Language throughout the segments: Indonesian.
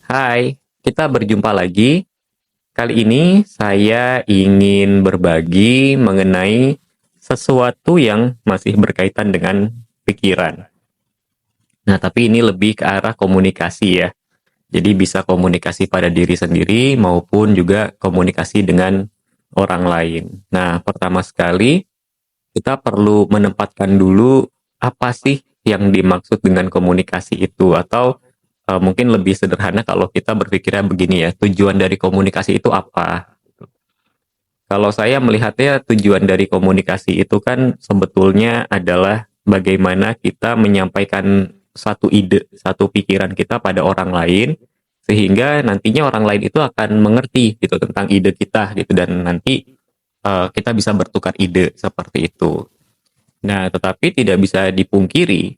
Hai, kita berjumpa lagi. Kali ini saya ingin berbagi mengenai sesuatu yang masih berkaitan dengan pikiran. Nah, tapi ini lebih ke arah komunikasi ya. Jadi bisa komunikasi pada diri sendiri maupun juga komunikasi dengan orang lain. Nah, pertama sekali kita perlu menempatkan dulu apa sih yang dimaksud dengan komunikasi itu, atau mungkin lebih sederhana kalau kita berpikirnya begini ya, tujuan dari komunikasi itu apa. Kalau saya melihatnya, tujuan dari komunikasi itu kan sebetulnya adalah bagaimana kita menyampaikan satu ide, satu pikiran kita pada orang lain, sehingga nantinya orang lain itu akan mengerti gitu tentang ide kita gitu, dan nanti kita bisa bertukar ide seperti itu. Nah, tetapi tidak bisa dipungkiri,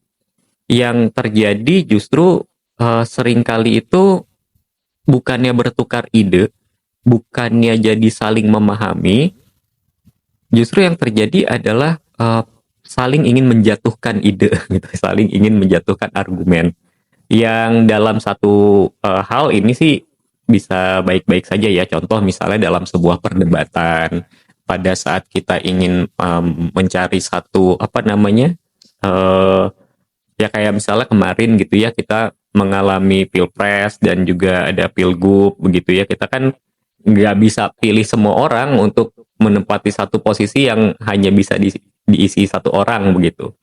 yang terjadi justru seringkali itu bukannya bertukar ide, bukannya jadi saling memahami, justru yang terjadi adalah saling ingin menjatuhkan ide, gitu, saling ingin menjatuhkan argumen. Yang dalam satu hal ini sih bisa baik-baik saja ya. Contoh misalnya dalam sebuah perdebatan, pada saat kita ingin mencari satu apa namanya, eh, ya kayak misalnya kemarin gitu ya, kita mengalami pilpres dan juga ada pilgub begitu ya, kita kan nggak bisa pilih semua orang untuk menempati satu posisi yang hanya bisa diisi satu orang begitu.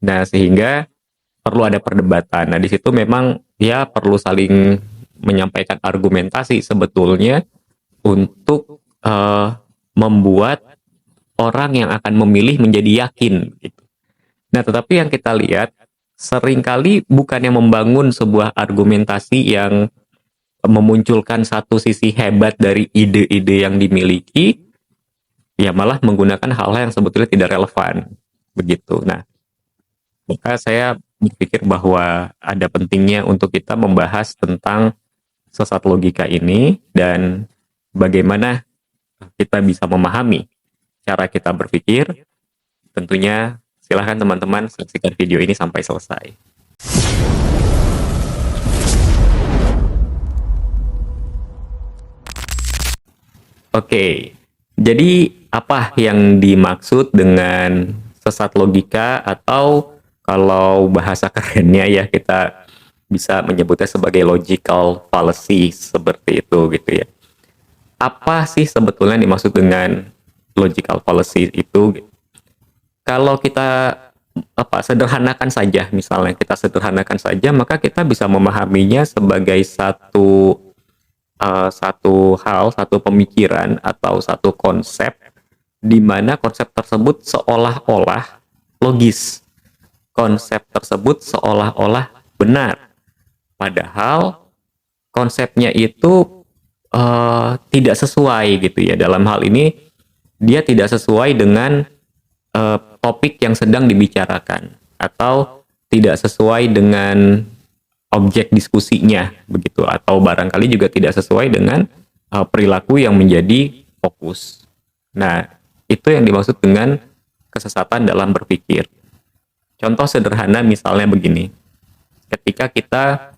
Nah, sehingga perlu ada perdebatan. Nah, di situ memang dia perlu saling menyampaikan argumentasi sebetulnya untuk membuat orang yang akan memilih menjadi yakin gitu. Nah, tetapi yang kita lihat seringkali bukannya membangun sebuah argumentasi yang memunculkan satu sisi hebat dari ide-ide yang dimiliki, ya malah menggunakan hal-hal yang sebetulnya tidak relevan begitu. Nah, maka saya berpikir bahwa ada pentingnya untuk kita membahas tentang sesat logika ini dan bagaimana kita bisa memahami cara kita berpikir. Tentunya silahkan teman-teman saksikan video ini sampai selesai. Oke, jadi apa yang dimaksud dengan sesat logika, atau kalau bahasa kerennya ya kita bisa menyebutnya sebagai logical fallacy seperti itu gitu ya. Apa sih sebetulnya dimaksud dengan logical fallacy itu? Kalau kita sederhanakan saja, misalnya kita sederhanakan saja, maka kita bisa memahaminya sebagai satu hal, satu pemikiran atau satu konsep di mana konsep tersebut seolah-olah logis. Konsep tersebut seolah-olah benar. Padahal konsepnya itu tidak sesuai gitu ya. Dalam hal ini dia tidak sesuai dengan topik yang sedang dibicarakan, atau tidak sesuai dengan objek diskusinya begitu, atau barangkali juga tidak sesuai dengan perilaku yang menjadi fokus. Nah, itu yang dimaksud dengan kesesatan dalam berpikir. Contoh sederhana misalnya begini, ketika kita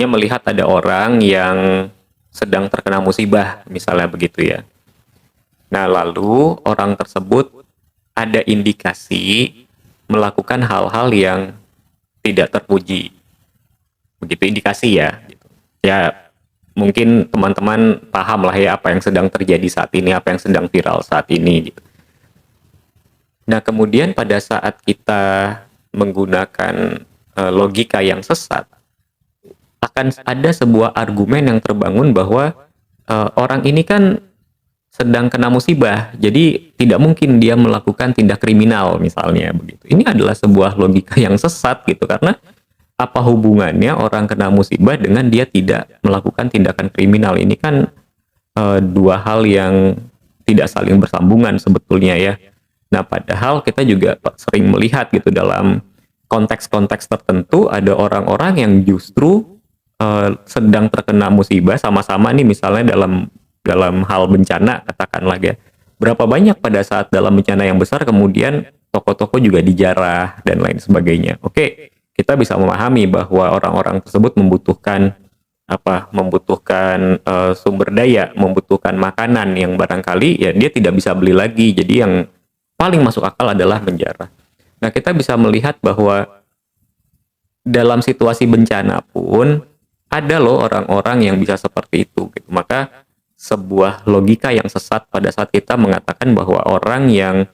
melihat ada orang yang sedang terkena musibah misalnya begitu ya. Nah, lalu orang tersebut ada indikasi melakukan hal-hal yang tidak terpuji. Begitu indikasi ya. Ya, mungkin teman-teman paham lah ya apa yang sedang terjadi saat ini, apa yang sedang viral saat ini gitu. Nah, kemudian pada saat kita menggunakan logika yang sesat, akan ada sebuah argumen yang terbangun bahwa orang ini kan sedang kena musibah, jadi tidak mungkin dia melakukan tindak kriminal misalnya begitu. Ini adalah sebuah logika yang sesat gitu, karena apa hubungannya orang kena musibah dengan dia tidak melakukan tindakan kriminal? Ini kan dua hal yang tidak saling bersambungan sebetulnya ya. Nah, padahal kita juga sering melihat gitu dalam konteks-konteks tertentu ada orang-orang yang justru sedang terkena musibah sama-sama nih, misalnya dalam hal bencana katakanlah ya. Berapa banyak pada saat dalam bencana yang besar kemudian toko-toko juga dijarah dan lain sebagainya. Oke, kita bisa memahami bahwa orang-orang tersebut membutuhkan sumber daya, membutuhkan makanan yang barangkali ya dia tidak bisa beli lagi. Jadi yang paling masuk akal adalah menjarah. Nah, kita bisa melihat bahwa dalam situasi bencana pun ada loh orang-orang yang bisa seperti itu gitu. Maka sebuah logika yang sesat pada saat kita mengatakan bahwa orang yang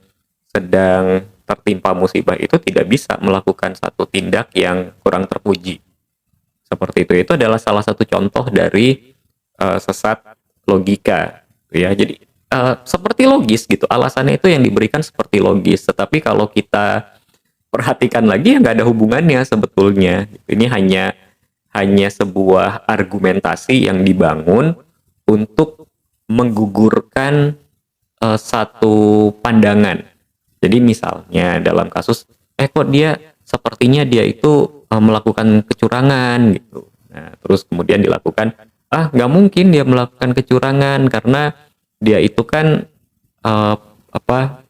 sedang tertimpa musibah itu tidak bisa melakukan satu tindak yang kurang terpuji. Seperti itu adalah salah satu contoh dari sesat logika, ya. Jadi seperti logis gitu, alasannya itu yang diberikan seperti logis, tetapi kalau kita perhatikan lagi ya nggak ada hubungannya sebetulnya. Ini hanya sebuah argumentasi yang dibangun untuk menggugurkan satu pandangan. Jadi misalnya dalam kasus kok dia sepertinya dia itu melakukan kecurangan gitu. Nah, terus kemudian dilakukan, nggak mungkin dia melakukan kecurangan karena dia itu kan eh, apa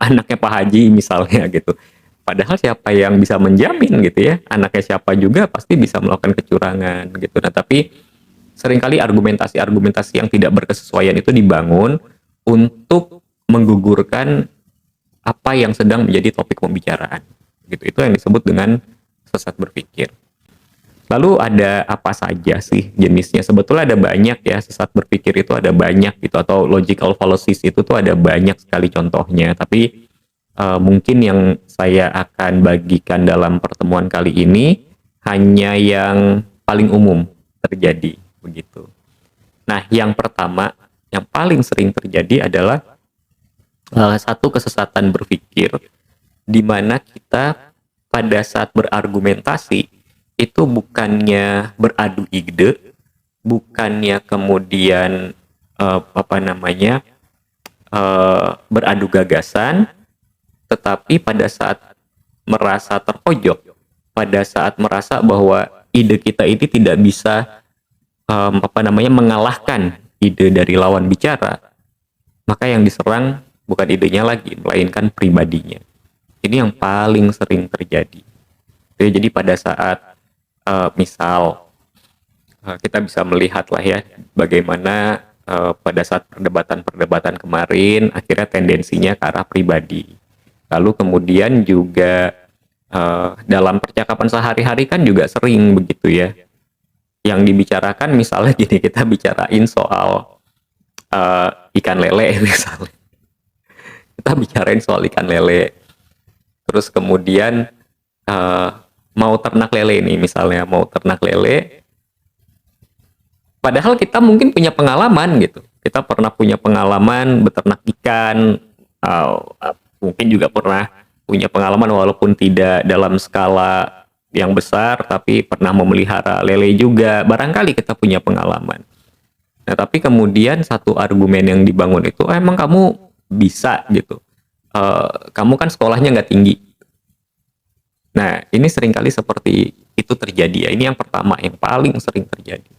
anaknya Pak Haji misalnya gitu. Padahal siapa yang bisa menjamin gitu ya, anaknya siapa juga pasti bisa melakukan kecurangan gitu. Nah, tapi seringkali argumentasi-argumentasi yang tidak berkesesuaian itu dibangun untuk menggugurkan apa yang sedang menjadi topik pembicaraan. Gitu. Itu yang disebut dengan sesat berpikir. Lalu ada apa saja sih jenisnya? Sebetulnya ada banyak ya, sesat berpikir itu ada banyak gitu, atau logical fallacies itu tuh ada banyak sekali contohnya. Tapi mungkin yang saya akan bagikan dalam pertemuan kali ini hanya yang paling umum terjadi begitu. Nah, yang pertama yang paling sering terjadi adalah satu kesesatan berpikir di mana kita pada saat berargumentasi itu bukannya beradu ide, bukannya kemudian beradu gagasan, tetapi pada saat merasa terpojok, pada saat merasa bahwa ide kita ini tidak bisa mengalahkan ide dari lawan bicara, maka yang diserang bukan idenya lagi, melainkan pribadinya. Ini yang paling sering terjadi. Jadi pada saat misal kita bisa melihat lah ya bagaimana pada saat perdebatan kemarin akhirnya tendensinya ke arah pribadi. Lalu kemudian juga dalam percakapan sehari-hari kan juga sering begitu ya. Yang dibicarakan misalnya gini, kita bicarain soal ikan lele misalnya. Kita bicarain soal ikan lele. Terus kemudian mau ternak lele nih misalnya, mau ternak lele. Padahal kita mungkin punya pengalaman gitu. Kita pernah punya pengalaman beternak ikan, mungkin juga pernah punya pengalaman walaupun tidak dalam skala yang besar, tapi pernah memelihara lele juga. Barangkali kita punya pengalaman. Nah, tapi kemudian satu argumen yang dibangun itu, emang kamu bisa gitu. Kamu kan sekolahnya nggak tinggi. Nah, ini seringkali seperti itu terjadi ya. Ini yang pertama, yang paling sering terjadi.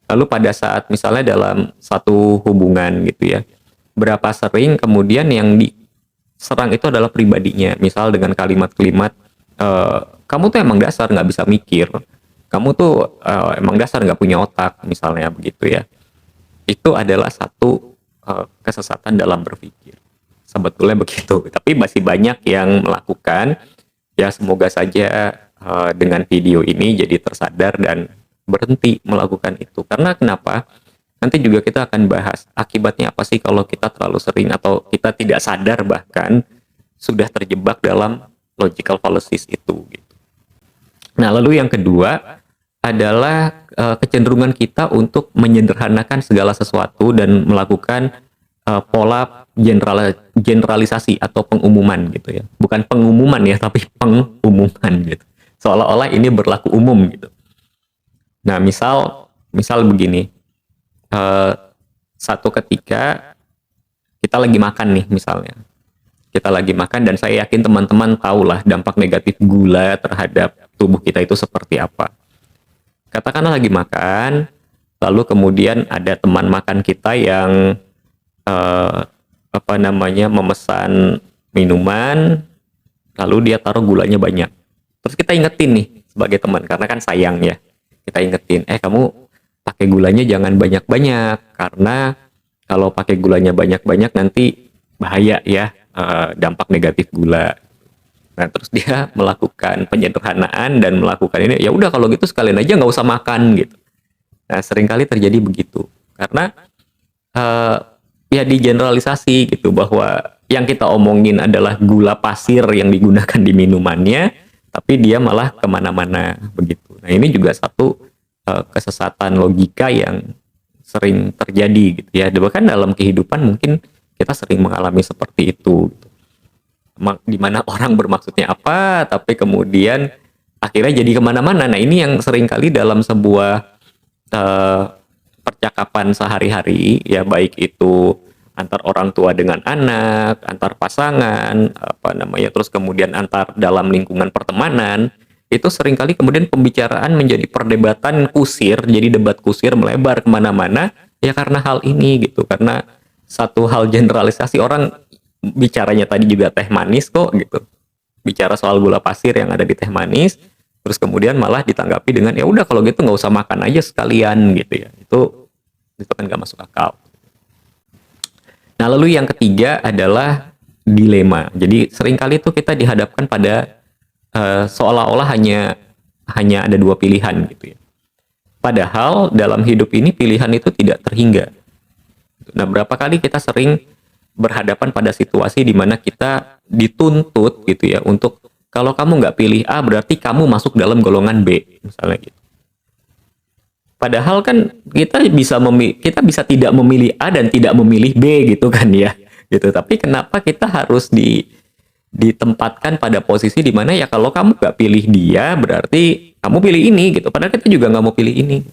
Lalu pada saat misalnya dalam satu hubungan gitu ya, berapa sering kemudian yang diserang itu adalah pribadinya. Misal dengan kalimat-kalimat, kamu tuh emang dasar nggak bisa mikir. Kamu tuh emang dasar nggak punya otak, misalnya begitu ya. Itu adalah satu kesesatan dalam berpikir. Sebetulnya begitu, tapi masih banyak yang melakukan. Ya, semoga saja dengan video ini jadi tersadar dan berhenti melakukan itu. Karena kenapa? Nanti juga kita akan bahas akibatnya apa sih kalau kita terlalu sering atau kita tidak sadar bahkan sudah terjebak dalam logical fallacies itu gitu. Nah, lalu yang kedua adalah kecenderungan kita untuk menyederhanakan segala sesuatu dan melakukan pola generalisasi atau pengumuman gitu ya. Bukan pengumuman ya, tapi pengumuman gitu. Seolah-olah ini berlaku umum gitu. Nah, misal begini. Satu ketika kita lagi makan nih misalnya. Kita lagi makan dan saya yakin teman-teman tahulah dampak negatif gula terhadap tubuh kita itu seperti apa. Katakanlah lagi makan, lalu kemudian ada teman makan kita yang memesan minuman, lalu dia taruh gulanya banyak. Terus kita ingetin nih sebagai teman, karena kan sayang ya, kita ingetin, kamu pakai gulanya jangan banyak-banyak, karena kalau pakai gulanya banyak-banyak nanti bahaya ya, dampak negatif gula. Nah, terus dia melakukan penyederhanaan dan melakukan ini, ya udah kalau gitu sekalian aja nggak usah makan gitu. Nah, seringkali terjadi begitu. Karena eh, ya digeneralisasi gitu, bahwa yang kita omongin adalah gula pasir yang digunakan di minumannya, tapi dia malah kemana-mana begitu. Nah, ini juga satu kesesatan logika yang sering terjadi gitu ya. Bahkan dalam kehidupan mungkin kita sering mengalami seperti itu. Gitu. Di mana orang bermaksudnya apa, tapi kemudian akhirnya jadi kemana-mana. Nah, ini yang seringkali dalam sebuah eh, percakapan sehari-hari, ya baik itu antar orang tua dengan anak, antar pasangan, apa namanya, terus kemudian antar dalam lingkungan pertemanan, itu seringkali kemudian pembicaraan menjadi perdebatan kusir, jadi debat kusir melebar kemana-mana, ya karena hal ini gitu, karena satu hal generalisasi orang bicaranya tadi juga teh manis kok gitu, bicara soal gula pasir yang ada di teh manis, terus kemudian malah ditanggapi dengan ya udah kalau gitu nggak usah makan aja sekalian gitu ya, itu kan nggak masuk akal. Nah, lalu yang ketiga adalah dilema. Jadi seringkali itu kita dihadapkan pada seolah-olah hanya ada dua pilihan gitu ya. Padahal dalam hidup ini pilihan itu tidak terhingga. Nah, berapa kali kita sering berhadapan pada situasi di mana kita dituntut gitu ya untuk, kalau kamu nggak pilih A berarti kamu masuk dalam golongan B misalnya gitu. Padahal kan kita bisa tidak memilih A dan tidak memilih B gitu kan ya gitu. Tapi kenapa kita harus ditempatkan pada posisi di mana ya kalau kamu nggak pilih dia berarti kamu pilih ini gitu. Padahal kita juga nggak mau pilih ini.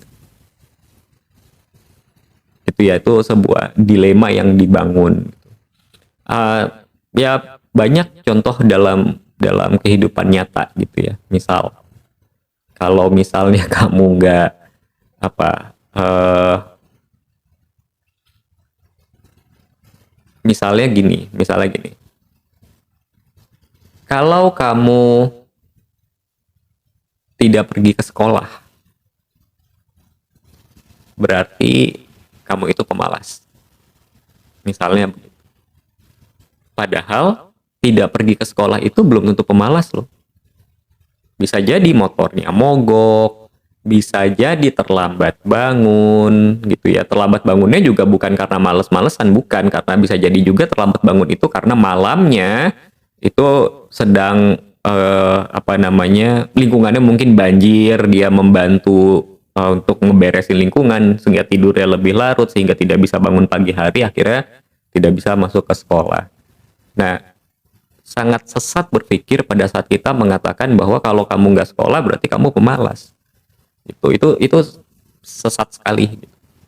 Itu ya, itu sebuah dilema yang dibangun. Ya banyak contoh dalam kehidupan nyata gitu ya. Misal kalau misalnya kamu nggak misalnya gini, kalau kamu tidak pergi ke sekolah berarti kamu itu pemalas, misalnya. Padahal tidak pergi ke sekolah itu belum tentu pemalas loh. Bisa jadi motornya mogok, bisa jadi terlambat bangun gitu ya. Terlambat bangunnya juga bukan karena males-malesan, bukan, karena bisa jadi juga terlambat bangun itu karena malamnya itu sedang lingkungannya mungkin banjir, dia membantu untuk ngeberesin lingkungan sehingga tidurnya lebih larut, sehingga tidak bisa bangun pagi hari, akhirnya tidak bisa masuk ke sekolah. Nah, sangat sesat berpikir pada saat kita mengatakan bahwa kalau kamu nggak sekolah berarti kamu pemalas. Itu sesat sekali.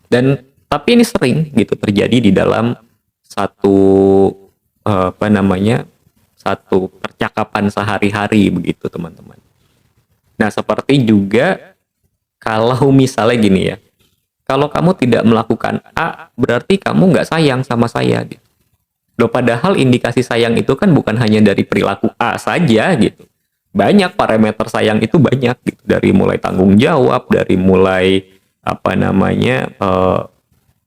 Dan tapi ini sering gitu terjadi di dalam satu satu percakapan sehari-hari begitu, teman-teman. Nah, seperti juga kalau misalnya gini ya, kalau kamu tidak melakukan A berarti kamu nggak sayang sama saya gitu. Loh, padahal indikasi sayang itu kan bukan hanya dari perilaku A saja gitu. Banyak parameter sayang itu, banyak gitu. Dari mulai tanggung jawab, dari mulai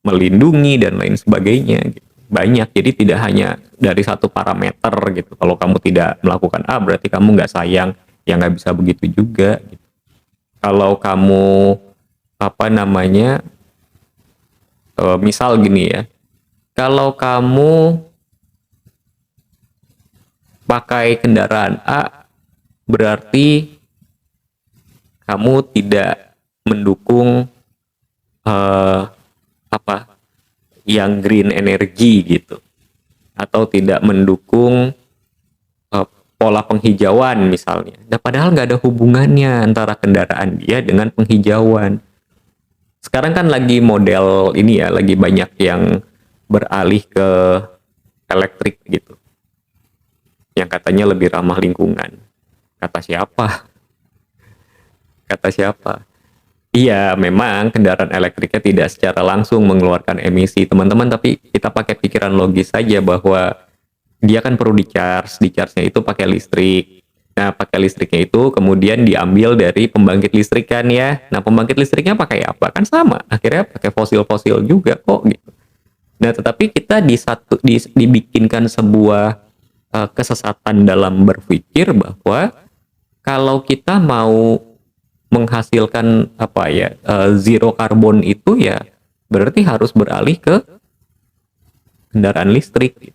melindungi dan lain sebagainya gitu. Banyak, jadi tidak hanya dari satu parameter gitu. Kalau kamu tidak melakukan A berarti kamu nggak sayang, ya nggak bisa begitu juga gitu. Kalau kamu misal gini ya, kalau kamu pakai kendaraan A berarti kamu tidak mendukung yang green energy gitu, atau tidak mendukung pola penghijauan misalnya. Nah, padahal nggak ada hubungannya antara kendaraan dia dengan penghijauan. Sekarang kan lagi model ini ya, lagi banyak yang beralih ke elektrik gitu, yang katanya lebih ramah lingkungan. Kata siapa? Kata siapa? Iya, memang kendaraan elektriknya tidak secara langsung mengeluarkan emisi, teman-teman, tapi kita pakai pikiran logis saja bahwa dia kan perlu di-charge-nya itu pakai listrik. Nah, pakai listriknya itu kemudian diambil dari pembangkit listrik kan ya. Nah, pembangkit listriknya pakai apa? Kan sama, akhirnya pakai fosil-fosil juga kok gitu. Nah, tetapi kita dibikinkan sebuah kesesatan dalam berpikir bahwa kalau kita mau menghasilkan apa ya, zero karbon itu ya berarti harus beralih ke kendaraan listrik.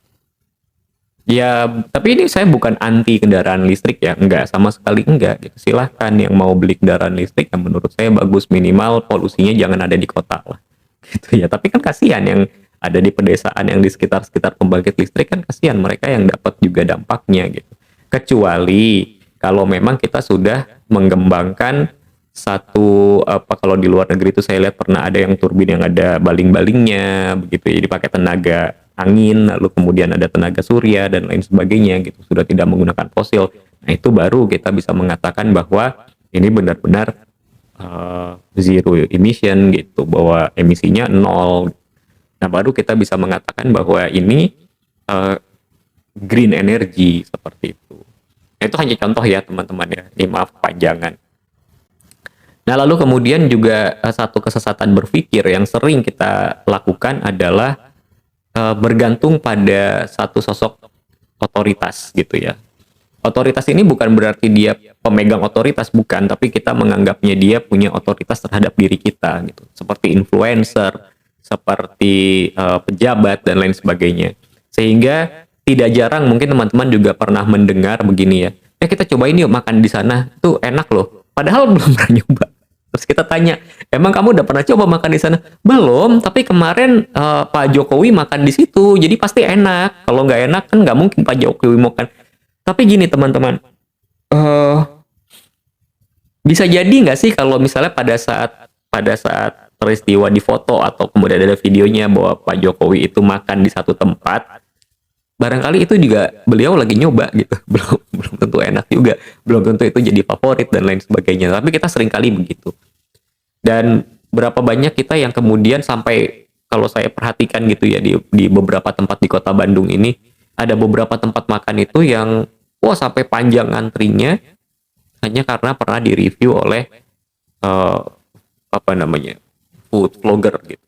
Ya, tapi ini saya bukan anti kendaraan listrik ya, enggak, sama sekali enggak gitu. Silahkan yang mau beli kendaraan listrik yang menurut saya bagus, minimal polusinya jangan ada di kota lah. Gitu ya. Tapi kan kasihan yang ada di pedesaan yang di sekitar-sekitar pembangkit listrik, kan kasihan mereka yang dapat juga dampaknya gitu. Kecuali kalau memang kita sudah mengembangkan satu apa, kalau di luar negeri itu saya lihat pernah ada yang turbin yang ada baling-balingnya begitu ya, jadi pakai tenaga angin, lalu kemudian ada tenaga surya dan lain sebagainya gitu, sudah tidak menggunakan fosil. Nah, itu baru kita bisa mengatakan bahwa ini benar-benar zero emission gitu, bahwa emisinya nol. Nah, baru kita bisa mengatakan bahwa ini uh, green energy seperti itu. Nah, itu hanya contoh ya teman-teman ya, ini maaf panjangan. Nah, lalu kemudian juga satu kesesatan berpikir yang sering kita lakukan adalah bergantung pada satu sosok otoritas gitu ya. Otoritas ini bukan berarti dia pemegang otoritas, bukan, tapi kita menganggapnya dia punya otoritas terhadap diri kita gitu. Seperti influencer, seperti pejabat dan lain sebagainya. Sehingga tidak jarang mungkin teman-teman juga pernah mendengar begini ya. Kita cobain yuk makan di sana, tuh enak loh. Padahal belum pernah nyoba. Terus kita tanya, emang kamu udah pernah coba makan di sana? Belum, tapi kemarin Pak Jokowi makan di situ, jadi pasti enak. Kalau nggak enak kan nggak mungkin Pak Jokowi makan. Tapi gini teman-teman, bisa jadi nggak sih kalau misalnya pada saat peristiwa di foto atau kemudian ada videonya bahwa Pak Jokowi itu makan di satu tempat, barangkali itu juga beliau lagi nyoba gitu, belum belum tentu enak juga, belum tentu itu jadi favorit dan lain sebagainya. Tapi kita sering kali begitu. Dan berapa banyak kita yang kemudian sampai, kalau saya perhatikan gitu ya, di beberapa tempat di kota Bandung ini, ada beberapa tempat makan itu yang wah sampai panjang antrinya hanya karena pernah direview oleh uh, apa namanya, food vlogger gitu.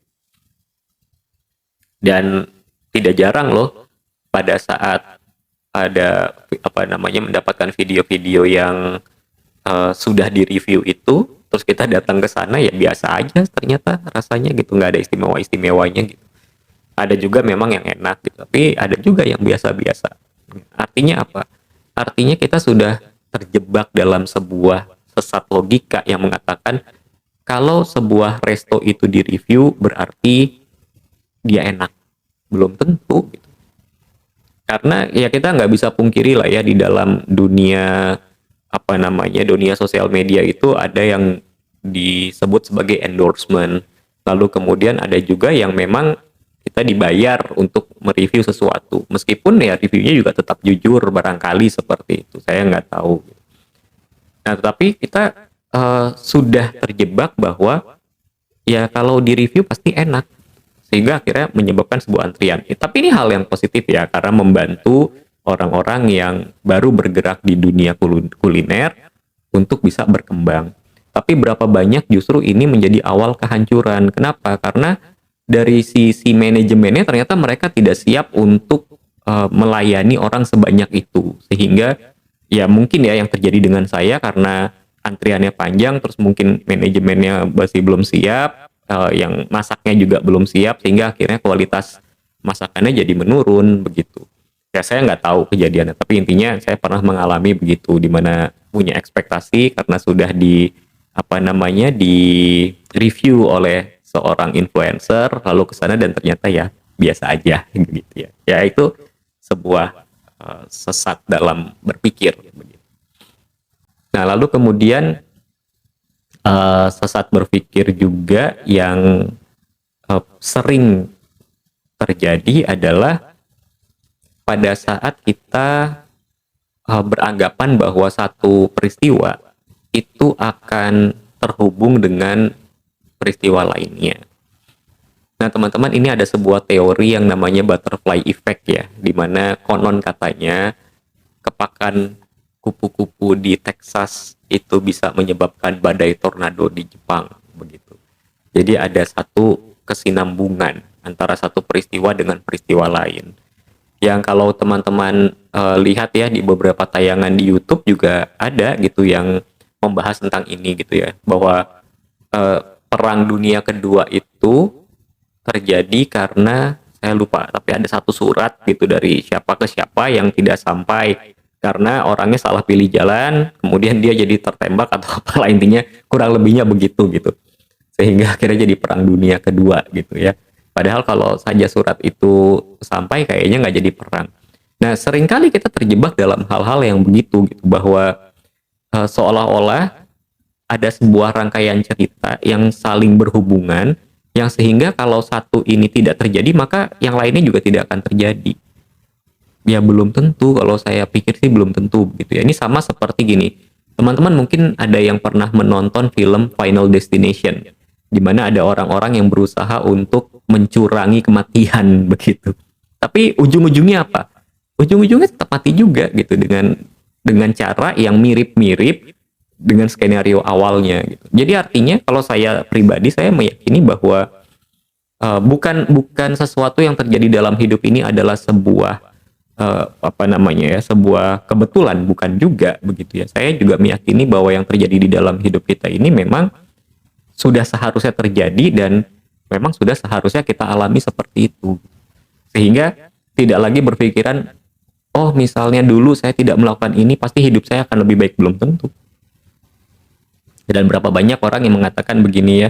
Dan tidak jarang loh pada saat ada apa namanya mendapatkan video-video yang sudah direview itu, terus kita datang ke sana ya biasa aja ternyata rasanya gitu, nggak ada istimewa-istimewanya gitu. Ada juga memang yang enak gitu, tapi ada juga yang biasa-biasa. Artinya apa? Artinya kita sudah terjebak dalam sebuah sesat logika yang mengatakan kalau sebuah resto itu direview berarti dia enak. Belum tentu gitu. Karena ya kita nggak bisa pungkiri lah ya, di dalam dunia apa namanya, dunia sosial media itu ada yang disebut sebagai endorsement. Lalu kemudian ada juga yang memang kita dibayar untuk mereview sesuatu. Meskipun ya reviewnya juga tetap jujur barangkali seperti itu. Saya nggak tahu. Nah, tetapi kita sudah terjebak bahwa ya kalau di review pasti enak. Sehingga akhirnya menyebabkan sebuah antrian. Tapi ini hal yang positif ya, karena membantu orang-orang yang baru bergerak di dunia kuliner untuk bisa berkembang. Tapi berapa banyak justru ini menjadi awal kehancuran. Kenapa? Karena dari sisi manajemennya ternyata mereka tidak siap untuk melayani orang sebanyak itu. Sehingga ya mungkin ya yang terjadi dengan saya, karena antriannya panjang, terus mungkin manajemennya masih belum siap, yang masaknya juga belum siap, sehingga akhirnya kualitas masakannya jadi menurun begitu. Ya saya nggak tahu kejadiannya, tapi intinya saya pernah mengalami begitu, di mana punya ekspektasi karena sudah di apa namanya di review oleh seorang influencer, lalu ke sana dan ternyata ya biasa aja gitu ya. Ya itu sebuah sesat dalam berpikir. Nah, lalu kemudian sesat berpikir juga yang sering terjadi adalah pada saat kita beranggapan bahwa satu peristiwa itu akan terhubung dengan peristiwa lainnya. Nah, teman-teman, ini ada sebuah teori yang namanya butterfly effect ya, di mana konon katanya kepakan kupu-kupu di Texas itu bisa menyebabkan badai tornado di Jepang begitu. Jadi ada satu kesinambungan antara satu peristiwa dengan peristiwa lain. Yang kalau teman-teman lihat ya di beberapa tayangan di YouTube juga ada gitu yang membahas tentang ini gitu ya, bahwa eh, Perang Dunia Kedua itu terjadi karena saya lupa, tapi ada satu surat gitu dari siapa ke siapa yang tidak sampai karena orangnya salah pilih jalan, kemudian dia jadi tertembak atau apalah, intinya kurang lebihnya begitu gitu. Sehingga akhirnya jadi Perang Dunia Kedua gitu ya. Padahal kalau saja surat itu sampai kayaknya nggak jadi perang. Nah, seringkali kita terjebak dalam hal-hal yang begitu gitu, bahwa seolah-olah ada sebuah rangkaian cerita yang saling berhubungan, yang sehingga kalau satu ini tidak terjadi maka yang lainnya juga tidak akan terjadi. Ya belum tentu, kalau saya pikir sih belum tentu gitu ya. Ini sama seperti gini, teman-teman mungkin ada yang pernah menonton film Final Destination, di mana ada orang-orang yang berusaha untuk mencurangi kematian begitu. Tapi ujung-ujungnya apa? Ujung-ujungnya tetap mati juga gitu, dengan cara yang mirip-mirip dengan skenario awalnya gitu. Jadi artinya kalau saya pribadi, saya meyakini bahwa bukan sesuatu yang terjadi dalam hidup ini adalah sebuah sebuah kebetulan, bukan juga begitu ya. Saya juga meyakini bahwa yang terjadi di dalam hidup kita ini memang sudah seharusnya terjadi dan memang sudah seharusnya kita alami seperti itu. Sehingga tidak lagi berpikiran, oh misalnya dulu saya tidak melakukan ini pasti hidup saya akan lebih baik, belum tentu. Dan berapa banyak orang yang mengatakan begini ya,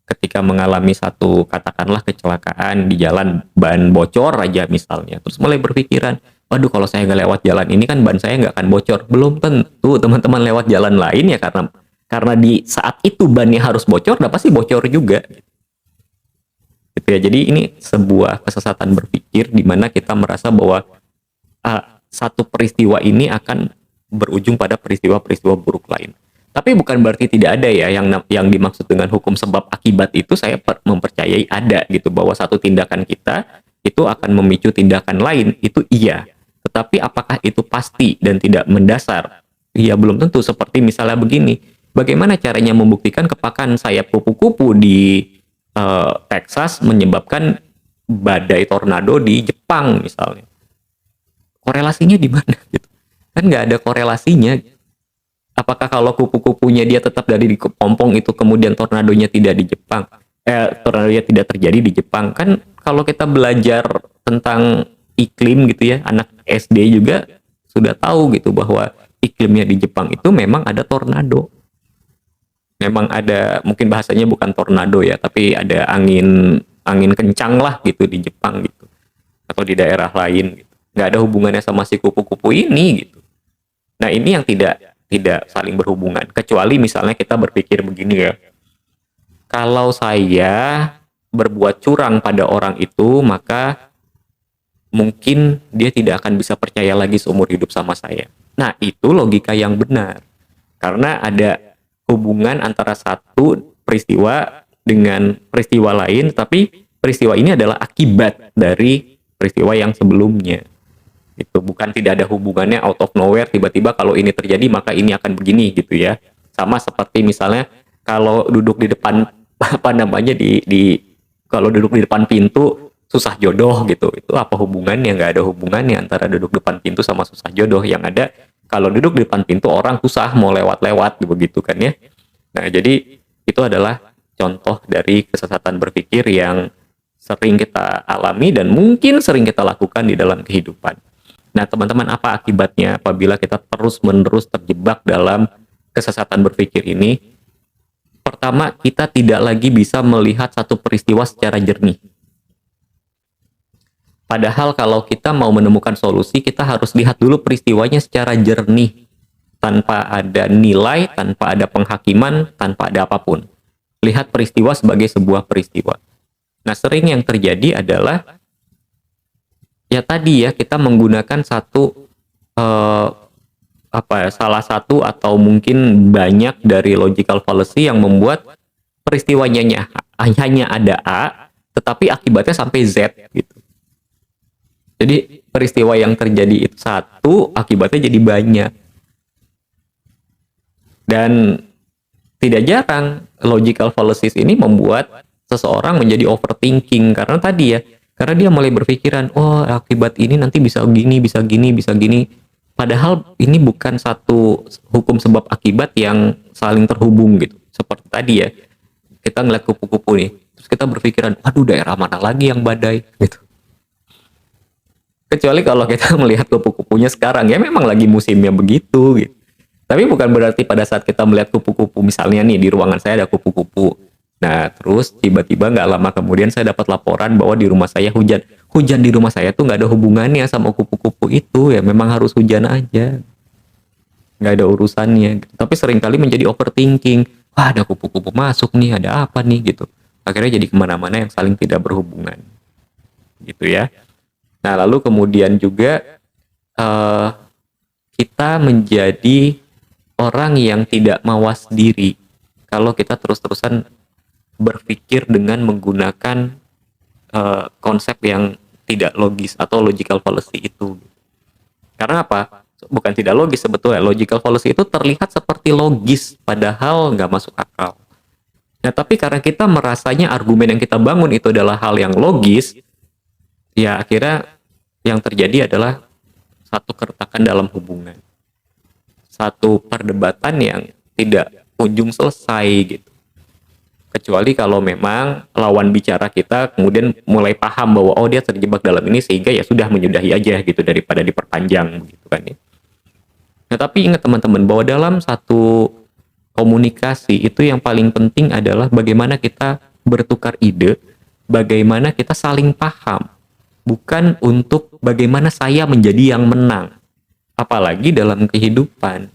ketika mengalami satu katakanlah kecelakaan di jalan, ban bocor aja misalnya, terus mulai berpikiran, waduh kalau saya nggak lewat jalan ini kan ban saya nggak akan bocor. Belum tentu teman-teman lewat jalan lain ya, karena di saat itu bannya harus bocor, dan pasti bocor juga gitu ya. Jadi ini sebuah kesesatan berpikir di mana kita merasa bahwa satu peristiwa ini akan berujung pada peristiwa-peristiwa buruk lain. Tapi bukan berarti tidak ada ya yang dimaksud dengan hukum sebab akibat itu. Saya mempercayai ada gitu, bahwa satu tindakan kita itu akan memicu tindakan lain, itu iya. Tetapi apakah itu pasti dan tidak mendasar? Ya belum tentu. Seperti misalnya begini, bagaimana caranya membuktikan kepakan sayap kupu-kupu di Texas menyebabkan badai tornado di Jepang misalnya? Korelasinya di mana gitu? Kan nggak ada korelasinya. Apakah kalau kupu-kupunya dia tetap dari di kepompong itu kemudian tornadonya tidak di Jepang? Tornadonya tidak terjadi di Jepang. Kan kalau kita belajar tentang iklim gitu ya, anak SD juga sudah tahu gitu bahwa iklimnya di Jepang itu memang ada tornado. Memang ada, mungkin bahasanya bukan tornado ya, tapi ada angin kencang lah gitu di Jepang gitu. Atau di daerah lain gitu. Nggak ada hubungannya sama si kupu-kupu ini gitu. Nah, ini yang tidak saling berhubungan. Kecuali misalnya kita berpikir begini ya, kalau saya berbuat curang pada orang itu, maka mungkin dia tidak akan bisa percaya lagi seumur hidup sama saya. Nah, itu logika yang benar. Karena ada hubungan antara satu peristiwa dengan peristiwa lain, tapi peristiwa ini adalah akibat dari peristiwa yang sebelumnya. Itu bukan tidak ada hubungannya out of nowhere, tiba-tiba kalau ini terjadi maka ini akan begini gitu ya. Sama seperti misalnya kalau duduk di depan kalau duduk di depan pintu susah jodoh gitu, itu apa hubungannya? Nggak ada hubungannya antara duduk depan pintu sama susah jodoh. Yang ada kalau duduk di depan pintu orang susah mau lewat-lewat begitu kan ya. Nah, jadi itu adalah contoh dari kesesatan berpikir yang sering kita alami dan mungkin sering kita lakukan di dalam kehidupan. Nah, teman-teman, apa akibatnya apabila kita terus-menerus terjebak dalam kesesatan berpikir ini? Pertama, kita tidak lagi bisa melihat satu peristiwa secara jernih. Padahal kalau kita mau menemukan solusi, kita harus lihat dulu peristiwanya secara jernih. Tanpa ada nilai, tanpa ada penghakiman, tanpa ada apapun. Lihat peristiwa sebagai sebuah peristiwa. Nah, sering yang terjadi adalah ya tadi ya, kita menggunakan salah satu atau mungkin banyak dari logical fallacy yang membuat peristiwanya hanya ada A, tetapi akibatnya sampai Z gitu. Jadi peristiwa yang terjadi itu satu, akibatnya jadi banyak. Dan tidak jarang logical fallacies ini membuat seseorang menjadi overthinking karena tadi ya, karena dia mulai berpikiran, oh akibat ini nanti bisa gini, bisa gini, bisa gini. Padahal ini bukan satu hukum sebab akibat yang saling terhubung gitu. Seperti tadi ya, kita ngeliat kupu-kupu nih, terus kita berpikiran, waduh daerah mana lagi yang badai gitu. Kecuali kalau kita melihat kupu-kupunya sekarang, ya memang lagi musimnya begitu gitu. Tapi bukan berarti pada saat kita melihat kupu-kupu, misalnya nih di ruangan saya ada kupu-kupu. Nah, terus tiba-tiba nggak lama kemudian saya dapat laporan bahwa di rumah saya hujan. Hujan di rumah saya tuh nggak ada hubungannya sama kupu-kupu itu, ya memang harus hujan aja. Nggak ada urusannya. Tapi seringkali menjadi overthinking. Wah, ada kupu-kupu masuk nih, ada apa nih gitu. Akhirnya jadi kemana-mana yang saling tidak berhubungan. Gitu ya. Nah, lalu kemudian juga eh, kita menjadi orang yang tidak mawas diri kalau kita terus-terusan berpikir dengan menggunakan konsep yang tidak logis atau logical fallacy itu. Karena apa? Bukan tidak logis sebetulnya. Logical fallacy itu terlihat seperti logis, padahal nggak masuk akal. Nah, tapi karena kita merasanya argumen yang kita bangun itu adalah hal yang logis, ya akhirnya yang terjadi adalah satu keretakan dalam hubungan. Satu perdebatan yang tidak kunjung selesai gitu. Kecuali kalau memang lawan bicara kita kemudian mulai paham bahwa oh dia terjebak dalam ini sehingga ya sudah menyudahi aja gitu daripada diperpanjang begitu kan ya. Nah, tapi ingat teman-teman bahwa dalam satu komunikasi itu yang paling penting adalah bagaimana kita bertukar ide, bagaimana kita saling paham, bukan untuk bagaimana saya menjadi yang menang. Apalagi dalam kehidupan.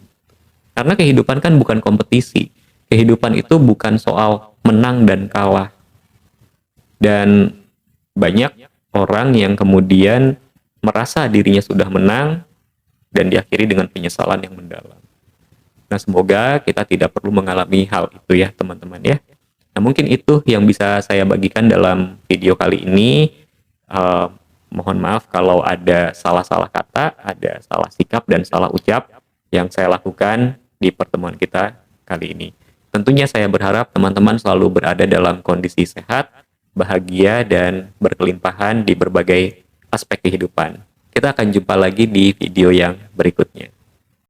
Karena kehidupan kan bukan kompetisi. Kehidupan itu bukan soal menang dan kalah. Dan banyak orang yang kemudian merasa dirinya sudah menang dan diakhiri dengan penyesalan yang mendalam. Nah, semoga kita tidak perlu mengalami hal itu ya, teman-teman ya. Nah, mungkin itu yang bisa saya bagikan dalam video kali ini. Mohon maaf kalau ada salah-salah kata, ada salah sikap dan salah ucap yang saya lakukan di pertemuan kita kali ini. Tentunya saya berharap teman-teman selalu berada dalam kondisi sehat, bahagia, dan berkelimpahan di berbagai aspek kehidupan. Kita akan jumpa lagi di video yang berikutnya.